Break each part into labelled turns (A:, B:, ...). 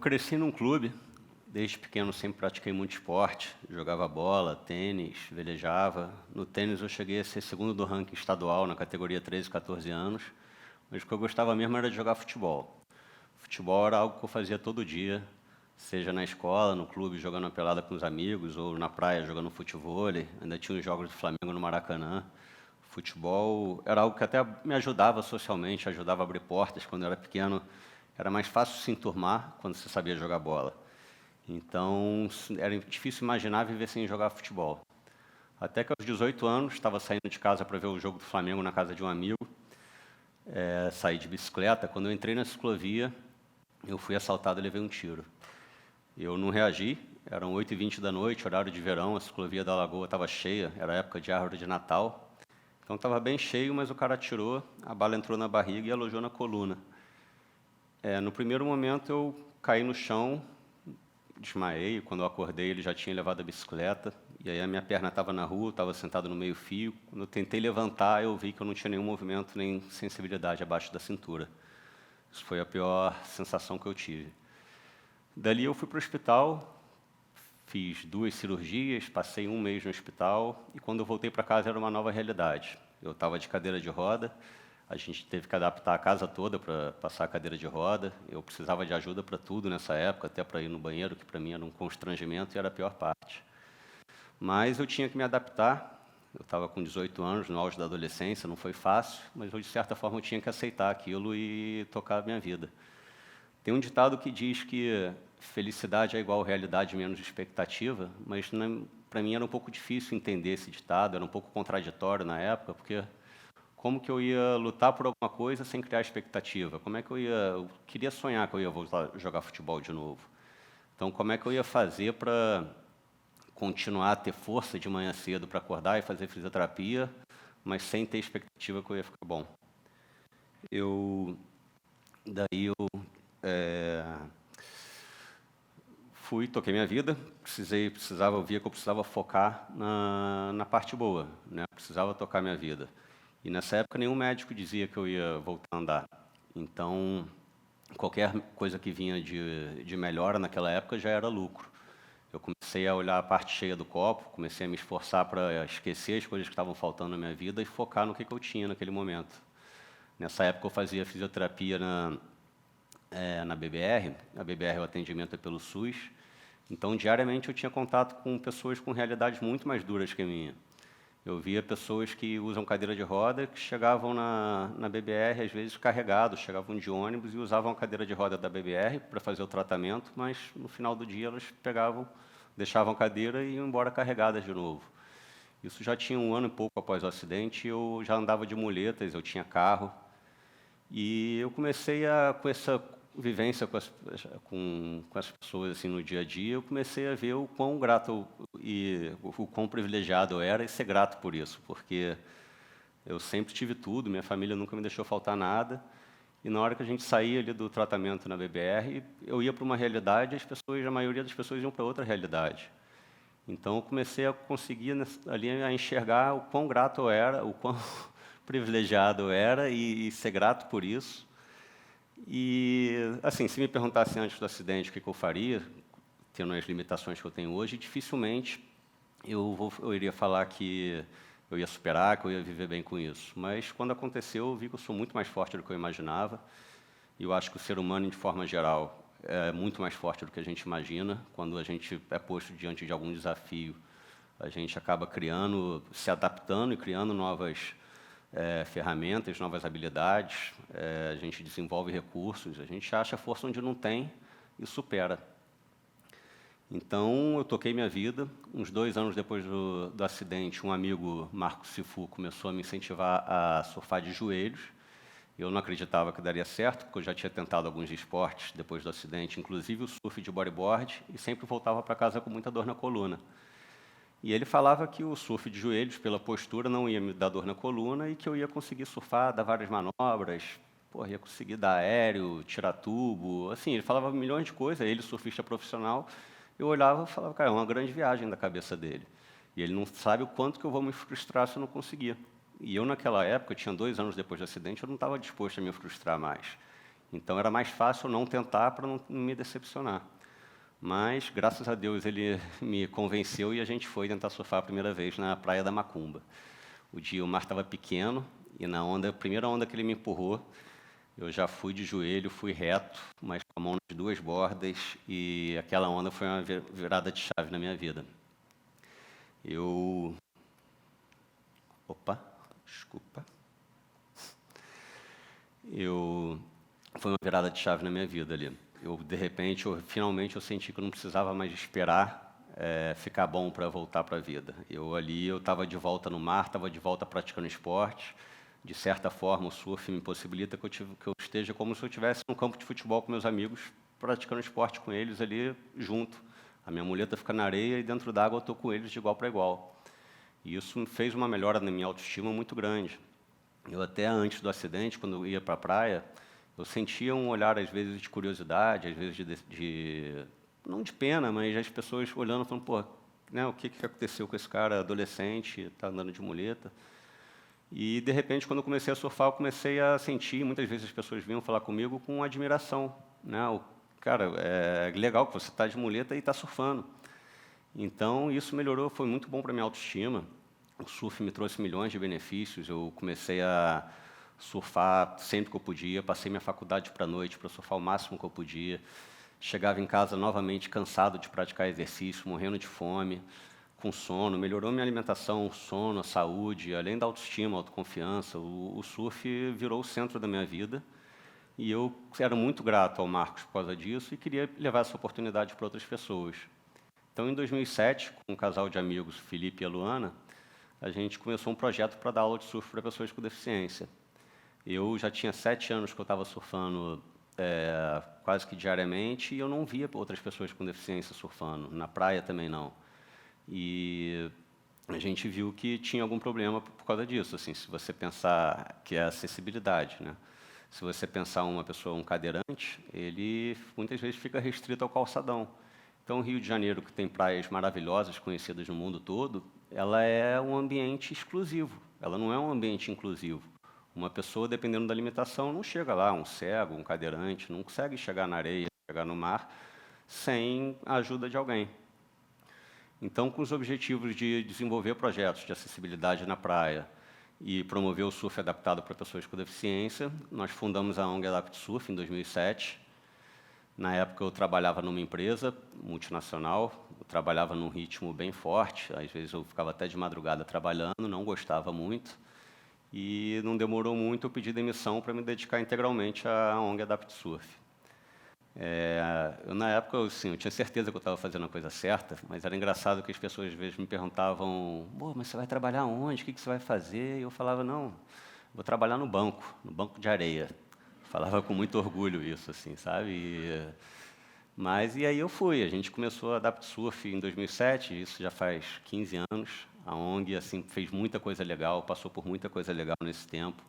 A: cresci num clube, desde pequeno sempre pratiquei muito esporte, jogava bola, tênis, velejava. No tênis eu cheguei a ser segundo do ranking estadual na categoria 13, 14 anos, mas o que eu gostava mesmo era de jogar futebol. Futebol era algo que eu fazia todo dia, seja na escola, no clube, jogando uma pelada com os amigos, ou na praia, jogando futevôlei. Ainda tinha os jogos do Flamengo no Maracanã. Futebol era algo que até me ajudava socialmente, ajudava a abrir portas. Quando eu era pequeno, era mais fácil se enturmar quando você sabia jogar bola. Então, era difícil imaginar viver sem jogar futebol. Até que aos 18 anos, estava saindo de casa para ver o jogo do Flamengo na casa de um amigo. Saí de bicicleta. Quando eu entrei na ciclovia, eu fui assaltado e levei um tiro. Eu não reagi, eram 8h20 da noite, horário de verão, a ciclovia da Lagoa estava cheia, era época de árvore de Natal. Então estava bem cheio, mas o cara atirou, a bala entrou na barriga e alojou na coluna. No primeiro momento eu caí no chão, desmaiei. Quando eu acordei ele já tinha levado a bicicleta, e aí a minha perna estava na rua, estava sentado no meio-fio. Quando eu tentei levantar, eu vi que eu não tinha nenhum movimento nem sensibilidade abaixo da cintura. Isso foi a pior sensação que eu tive. Dali eu fui para o hospital, fiz 2 cirurgias, passei 1 mês no hospital, e quando eu voltei para casa era uma nova realidade. Eu estava de cadeira de roda, a gente teve que adaptar a casa toda para passar a cadeira de roda. Eu precisava de ajuda para tudo nessa época, até para ir no banheiro, que para mim era um constrangimento e era a pior parte. Mas eu tinha que me adaptar. Eu estava com 18 anos, no auge da adolescência, não foi fácil, mas eu, de certa forma, eu tinha que aceitar aquilo e tocar a minha vida. Tem um ditado que diz que felicidade é igual a realidade menos expectativa, mas para mim era um pouco difícil entender esse ditado, era um pouco contraditório na época, porque como que eu ia lutar por alguma coisa sem criar expectativa? Como é que eu queria sonhar que eu ia voltar a jogar futebol de novo. Então, como é que eu ia fazer para continuar a ter força de manhã cedo para acordar e fazer fisioterapia, mas sem ter expectativa que eu ia ficar bom? Daí eu toquei minha vida, eu via que eu precisava focar na parte boa, né? Precisava tocar minha vida. E nessa época nenhum médico dizia que eu ia voltar a andar. Então, qualquer coisa que vinha de melhora naquela época já era lucro. Eu comecei a olhar a parte cheia do copo, comecei a me esforçar para esquecer as coisas que estavam faltando na minha vida e focar no que eu tinha naquele momento. Nessa época eu fazia fisioterapia na BBR. A BBR, o atendimento é pelo SUS. Então, diariamente eu tinha contato com pessoas com realidades muito mais duras que a minha. Eu via pessoas que usam cadeira de roda, que chegavam na BBR, às vezes carregados, chegavam de ônibus e usavam a cadeira de roda da BBR para fazer o tratamento, mas no final do dia elas deixavam a cadeira e iam embora carregadas de novo. Isso já tinha 1 ano e pouco após o acidente, eu já andava de muletas, eu tinha carro, e eu comecei com essa vivência com as pessoas assim, no dia a dia, eu comecei a ver o quão grato e o quão privilegiado eu era e ser grato por isso, porque eu sempre tive tudo, minha família nunca me deixou faltar nada, e na hora que a gente saía ali do tratamento na BBR, eu ia para uma realidade e a maioria das pessoas iam para outra realidade. Então eu comecei a conseguir ali a enxergar o quão grato eu era, o quão privilegiado eu era e ser grato por isso. E, assim, se me perguntassem antes do acidente o que eu faria, tendo as limitações que eu tenho hoje, dificilmente eu iria falar que eu ia superar, que eu ia viver bem com isso. Mas, quando aconteceu, eu vi que eu sou muito mais forte do que eu imaginava. E eu acho que o ser humano, de forma geral, é muito mais forte do que a gente imagina. Quando a gente é posto diante de algum desafio, a gente acaba se adaptando e criando novas ferramentas, novas habilidades, a gente desenvolve recursos, a gente acha força onde não tem e supera. Então, eu toquei minha vida. Uns 2 anos depois do acidente, um amigo, Marco Sifu, começou a me incentivar a surfar de joelhos. Eu não acreditava que daria certo, porque eu já tinha tentado alguns esportes depois do acidente, inclusive o surf de bodyboard, e sempre voltava para casa com muita dor na coluna. E ele falava que o surf de joelhos, pela postura, não ia me dar dor na coluna e que eu ia conseguir surfar, dar várias manobras, ia conseguir dar aéreo, tirar tubo, assim, ele falava milhões de coisas, ele surfista profissional, eu olhava e falava, cara, é uma grande viagem da cabeça dele. E ele não sabe o quanto que eu vou me frustrar se eu não conseguir. E eu, naquela época, tinha 2 anos depois do acidente, eu não estava disposto a me frustrar mais. Então, era mais fácil eu não tentar para não me decepcionar. Mas, graças a Deus, ele me convenceu e a gente foi tentar surfar a primeira vez na Praia da Macumba. O mar estava pequeno e na onda, a primeira onda que ele me empurrou, eu já fui de joelho, fui reto, mas com a mão nas duas bordas, e aquela onda foi uma virada de chave na minha vida. Opa, desculpa. Foi uma virada de chave na minha vida ali. De repente, finalmente eu senti que eu não precisava mais esperar ficar bom para voltar para a vida. Eu estava de volta no mar, estava de volta praticando esporte. De certa forma, o surf me possibilita que eu esteja como se eu estivesse num campo de futebol com meus amigos, praticando esporte com eles ali junto. A minha muleta fica na areia e dentro d'água eu estou com eles de igual para igual. E isso fez uma melhora na minha autoestima muito grande. Eu até antes do acidente, quando eu ia para a praia, eu sentia um olhar, às vezes, de curiosidade, às vezes não de pena, mas as pessoas olhando e falando, pô, né, o que aconteceu com esse cara adolescente, está andando de muleta? E, de repente, quando eu comecei a surfar, eu comecei a sentir, muitas vezes as pessoas vinham falar comigo com admiração. Né? Cara, é legal que você está de muleta e está surfando. Então, isso melhorou, foi muito bom para a minha autoestima. O surf me trouxe milhões de benefícios, eu comecei a surfar sempre que eu podia, passei minha faculdade para a noite para surfar o máximo que eu podia. Chegava em casa novamente cansado de praticar exercício, morrendo de fome, com sono, melhorou minha alimentação, sono, a saúde, além da autoestima, autoconfiança. O surf virou o centro da minha vida e eu era muito grato ao Marcos por causa disso e queria levar essa oportunidade para outras pessoas. Então, em 2007, com um casal de amigos, Felipe e a Luana, a gente começou um projeto para dar aula de surf para pessoas com deficiência. Eu já tinha 7 anos que eu estava surfando quase que diariamente e eu não via outras pessoas com deficiência surfando, na praia também não. E a gente viu que tinha algum problema por causa disso. Assim, se você pensar que é a acessibilidade, né? Se você pensar uma pessoa, um cadeirante, ele muitas vezes fica restrito ao calçadão. Então, o Rio de Janeiro, que tem praias maravilhosas, conhecidas no mundo todo, ela é um ambiente exclusivo, ela não é um ambiente inclusivo. Uma pessoa, dependendo da limitação, não chega lá, um cego, um cadeirante, não consegue chegar na areia, chegar no mar, sem a ajuda de alguém. Então, com os objetivos de desenvolver projetos de acessibilidade na praia e promover o surf adaptado para pessoas com deficiência, nós fundamos a ONG Adapt Surf em 2007. Na época, eu trabalhava numa empresa multinacional, eu trabalhava num ritmo bem forte, às vezes eu ficava até de madrugada trabalhando, não gostava muito, e não demorou muito, eu pedi demissão para me dedicar integralmente à ONG Adapt Surf. Na época, eu tinha certeza que eu estava fazendo a coisa certa, mas era engraçado que as pessoas às vezes me perguntavam, mas você vai trabalhar onde? O que você vai fazer? E eu falava, não, vou trabalhar no banco de areia. Falava com muito orgulho isso, assim, sabe? E aí eu fui. A gente começou a Adapt Surf em 2007, isso já faz 15 anos. A ONG assim, fez muita coisa legal, passou por muita coisa legal nesse tempo.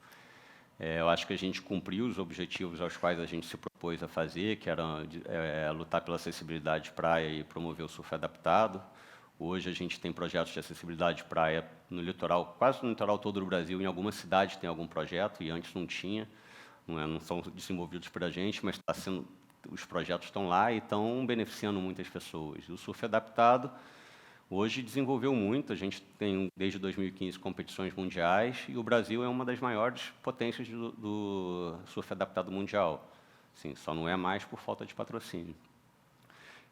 A: Eu acho que a gente cumpriu os objetivos aos quais a gente se propôs a fazer, que era lutar pela acessibilidade de praia e promover o surf adaptado. Hoje a gente tem projetos de acessibilidade de praia no litoral, quase no litoral todo do Brasil. Em alguma cidade tem algum projeto e antes não tinha. Não são desenvolvidos por a gente, mas os projetos estão lá e estão beneficiando muitas pessoas. E o surf adaptado hoje desenvolveu muito, a gente tem desde 2015 competições mundiais e o Brasil é uma das maiores potências do surf adaptado mundial. Assim, só não é mais por falta de patrocínio.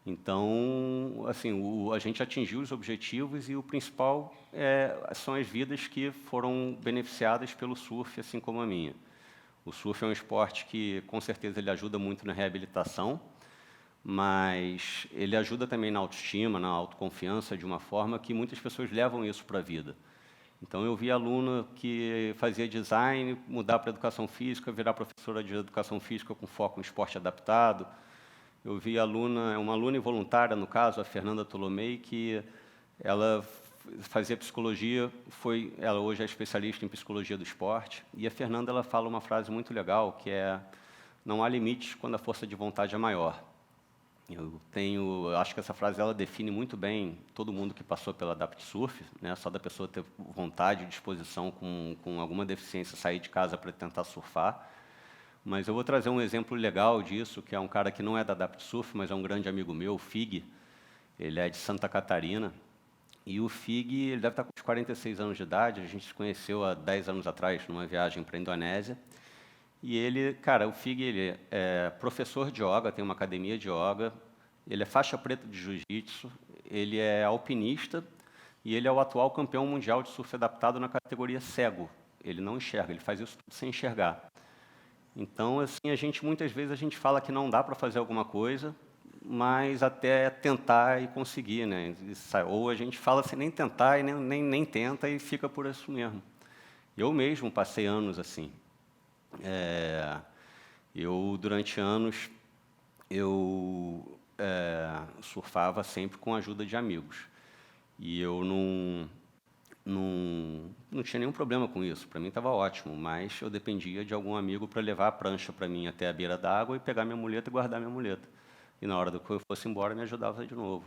A: Então, assim, a gente atingiu os objetivos e o principal são as vidas que foram beneficiadas pelo surf, assim como a minha. O surf é um esporte que, com certeza, ele ajuda muito na reabilitação, mas ele ajuda também na autoestima, na autoconfiança, de uma forma que muitas pessoas levam isso para a vida. Então, eu vi aluno que fazia design, mudar para educação física, virar professora de educação física com foco em esporte adaptado. Eu vi uma aluna voluntária, no caso, a Fernanda Tolomei, que ela fazia psicologia, ela hoje é especialista em psicologia do esporte, e a Fernanda ela fala uma frase muito legal, que é: não há limites quando a força de vontade é maior. Acho que essa frase ela define muito bem todo mundo que passou pela Adapt Surf, né? Só da pessoa ter vontade e disposição com alguma deficiência sair de casa para tentar surfar. Mas eu vou trazer um exemplo legal disso, que é um cara que não é da Adapt Surf, mas é um grande amigo meu, o Fig. Ele é de Santa Catarina. E o Fig, ele deve estar com uns 46 anos de idade. A gente se conheceu há 10 anos atrás, numa viagem para a Indonésia. E ele, cara, o Fig, ele é professor de yoga, tem uma academia de yoga. Ele é faixa preta de jiu-jitsu. Ele é alpinista. E ele é o atual campeão mundial de surf adaptado na categoria cego. Ele não enxerga, ele faz isso tudo sem enxergar. Então, assim, muitas vezes a gente fala que não dá para fazer alguma coisa, mas até tentar e conseguir, né? Ou a gente fala sem nem tentar e nem tenta e fica por isso mesmo. Eu mesmo passei anos assim. Durante anos, surfava sempre com a ajuda de amigos. E eu não tinha nenhum problema com isso, para mim estava ótimo, mas eu dependia de algum amigo para levar a prancha para mim até a beira d'água e pegar minha muleta e guardar minha muleta. E na hora do que eu fosse embora, me ajudava de novo.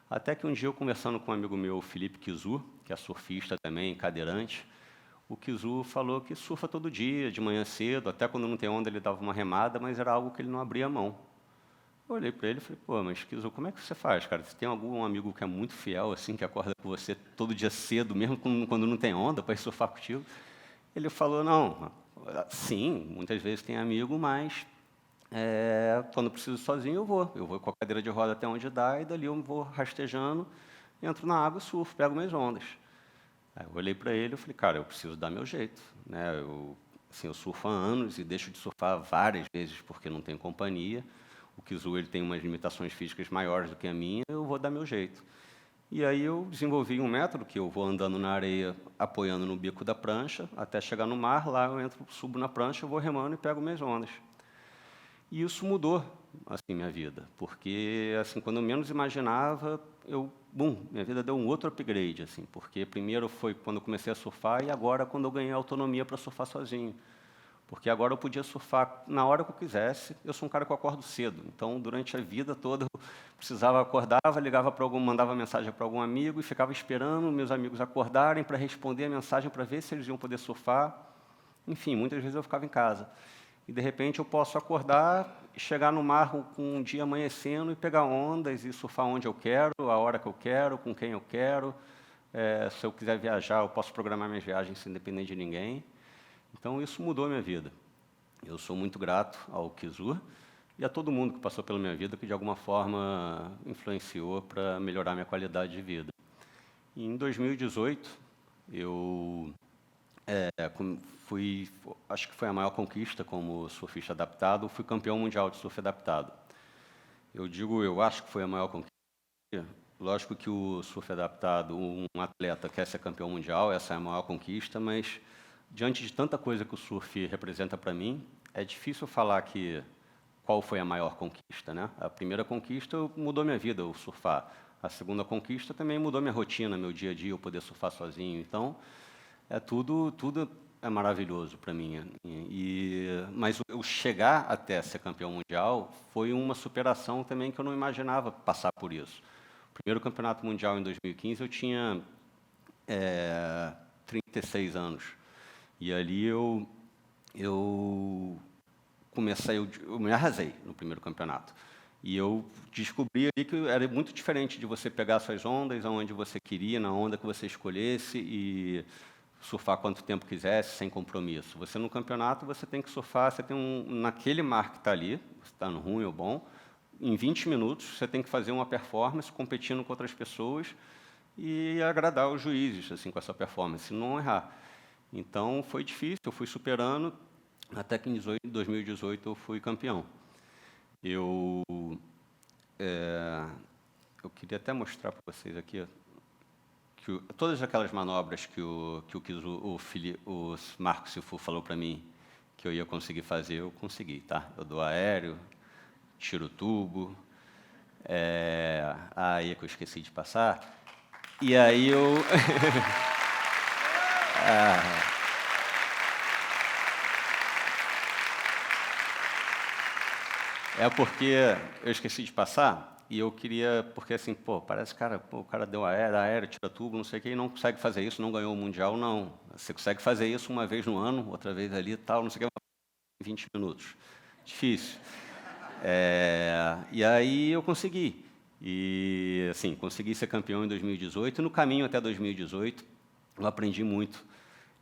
A: Até que um dia, eu conversando com um amigo meu, o Felipe Kizu, que é surfista também, cadeirante, o Kizu falou que surfa todo dia, de manhã cedo, até quando não tem onda ele dava uma remada, mas era algo que ele não abria mão. Eu olhei para ele e falei, pô, mas Kizu, como é que você faz, cara? Você tem algum amigo que é muito fiel, assim, que acorda com você todo dia cedo, mesmo quando não tem onda, para ir surfar contigo? Ele falou, não, sim, muitas vezes tem amigo, mas quando eu preciso sozinho eu vou com a cadeira de roda até onde dá, e dali eu vou rastejando, entro na água e surfo, pego minhas ondas. Aí eu olhei para ele e falei, cara, eu preciso dar meu jeito, né? Eu surfo há anos e deixo de surfar várias vezes porque não tenho companhia. O Kizu, ele tem umas limitações físicas maiores do que a minha, eu vou dar meu jeito. E aí eu desenvolvi um método que eu vou andando na areia, apoiando no bico da prancha, até chegar no mar, lá eu subo na prancha, eu vou remando e pego minhas ondas. E isso mudou, assim, minha vida, porque, assim, quando eu menos imaginava, minha vida deu um outro upgrade, assim, porque primeiro foi quando eu comecei a surfar e agora quando eu ganhei autonomia para surfar sozinho. Porque agora eu podia surfar na hora que eu quisesse. Eu sou um cara que eu acordo cedo, então durante a vida toda eu precisava acordava, ligava para mandava mensagem para algum amigo e ficava esperando meus amigos acordarem para responder a mensagem para ver se eles iam poder surfar. Enfim, muitas vezes eu ficava em casa. E de repente eu posso acordar, chegar no mar com um dia amanhecendo e pegar ondas e surfar onde eu quero, a hora que eu quero, com quem eu quero. Se eu quiser viajar, eu posso programar minhas viagens sem depender de ninguém. Então, isso mudou a minha vida. Eu sou muito grato ao Kizu e a todo mundo que passou pela minha vida, que de alguma forma influenciou para melhorar minha qualidade de vida. E em 2018, eu acho que foi a maior conquista como surfista adaptado, fui campeão mundial de surf adaptado. Eu acho que foi a maior conquista. Lógico que o surf adaptado, um atleta quer ser campeão mundial, essa é a maior conquista, mas diante de tanta coisa que o surf representa para mim, é difícil falar qual foi a maior conquista, né? A primeira conquista mudou minha vida, o surfar. A segunda conquista também mudou minha rotina, meu dia a dia, eu poder surfar sozinho. Então, tudo é maravilhoso para mim. Mas o chegar até ser campeão mundial foi uma superação também que eu não imaginava passar por isso. O primeiro campeonato mundial em 2015 eu tinha 36 anos. E ali eu me arrasei no primeiro campeonato. E eu descobri ali que era muito diferente de você pegar suas ondas, aonde você queria, na onda que você escolhesse e surfar quanto tempo quisesse, sem compromisso. Você no campeonato, você tem que surfar, você tem naquele mar que está ali, está no ruim ou bom, em 20 minutos você tem que fazer uma performance competindo com outras pessoas e agradar os juízes assim com essa performance, não errar. Então foi difícil, eu fui superando, até que em 2018 eu fui campeão. Eu queria até mostrar para vocês aqui que todas aquelas manobras que o Marcos Cifu falou para mim que eu ia conseguir fazer, eu consegui, tá? Eu dou aéreo, tiro o tubo, aí é que eu esqueci de passar, e aí eu... É porque eu esqueci de passar e eu queria, porque assim, parece o cara deu aéreo, tira tubo, não sei o quê, e não consegue fazer isso, não ganhou o Mundial, não. Você consegue fazer isso uma vez no ano, outra vez ali e tal, não sei o quê. em 20 minutos. Difícil. E aí eu consegui. E, assim, consegui ser campeão em 2018. E no caminho até 2018, eu aprendi muito.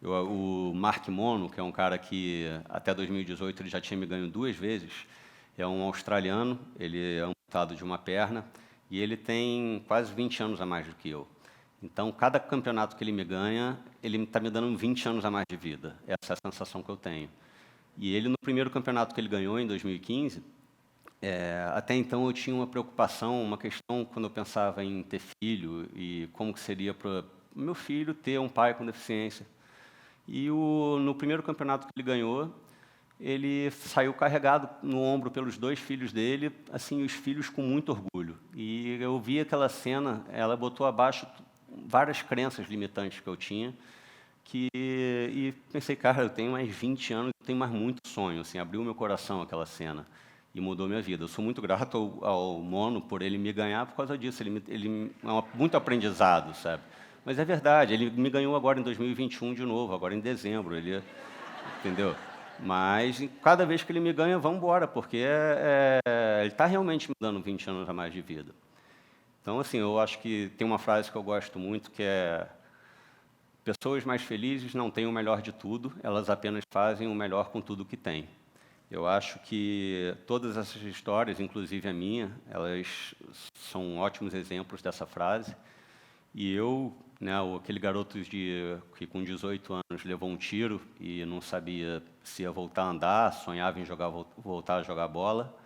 A: O Mark Mono, que é um cara que até 2018 ele já tinha me ganho 2 vezes, é um australiano, ele é amputado de uma perna e ele tem quase 20 anos a mais do que eu. Então, cada campeonato que ele me ganha, ele está me dando 20 anos a mais de vida. Essa é a sensação que eu tenho. E ele, no primeiro campeonato que ele ganhou, em 2015, até então eu tinha uma preocupação, uma questão, quando eu pensava em ter filho e como que seria para o meu filho ter um pai com deficiência. E no primeiro campeonato que ele ganhou, ele saiu carregado no ombro pelos 2 filhos dele, assim, os filhos com muito orgulho. E eu vi aquela cena, ela botou abaixo várias crenças limitantes que eu tinha, e pensei, cara, eu tenho mais 20 anos, eu tenho mais muito sonho, assim, abriu meu coração aquela cena e mudou minha vida. Eu sou muito grato ao Mono por ele me ganhar por causa disso, ele é muito aprendizado, sabe? Mas é verdade, ele me ganhou agora em 2021 de novo, agora em dezembro, entendeu? Mas cada vez que ele me ganha, vamos embora, porque ele está realmente me dando 20 anos a mais de vida. Então, assim, eu acho que tem uma frase que eu gosto muito, que é: pessoas mais felizes não têm o melhor de tudo, elas apenas fazem o melhor com tudo que têm. Eu acho que todas essas histórias, inclusive a minha, elas são ótimos exemplos dessa frase. E eu, né, aquele garoto que com 18 anos levou um tiro e não sabia se ia voltar a andar, sonhava em voltar a jogar bola.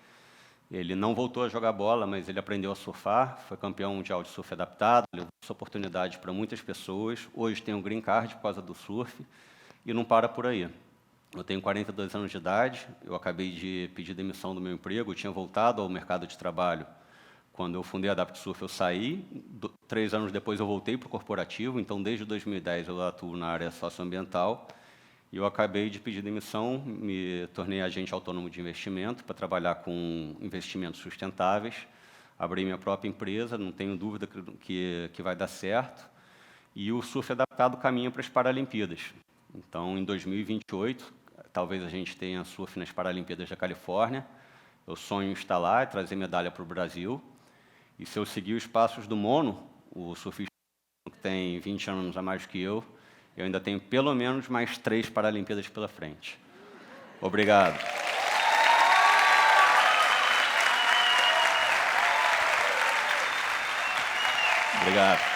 A: Ele não voltou a jogar bola, mas ele aprendeu a surfar, foi campeão mundial de surf adaptado, levou essa oportunidade para muitas pessoas. Hoje tem um green card por causa do surf e não para por aí. Eu tenho 42 anos de idade, eu acabei de pedir demissão do meu emprego, eu tinha voltado ao mercado de trabalho. Quando eu fundei a AdaptSurf, eu saí. 3 anos depois, eu voltei para o corporativo. Então, desde 2010, eu atuo na área socioambiental. E eu acabei de pedir demissão, me tornei agente autônomo de investimento para trabalhar com investimentos sustentáveis. Abri minha própria empresa, não tenho dúvida que vai dar certo. E o surf adaptado caminha para as Paralimpíadas. Então, em 2028, talvez a gente tenha surf nas Paralimpíadas da Califórnia. Eu sonho em estar lá e trazer medalha para o Brasil. E se eu seguir os passos do Mono, o surfista que tem 20 anos a mais que eu ainda tenho pelo menos mais 3 Paralimpíadas pela frente. Obrigado. Obrigado.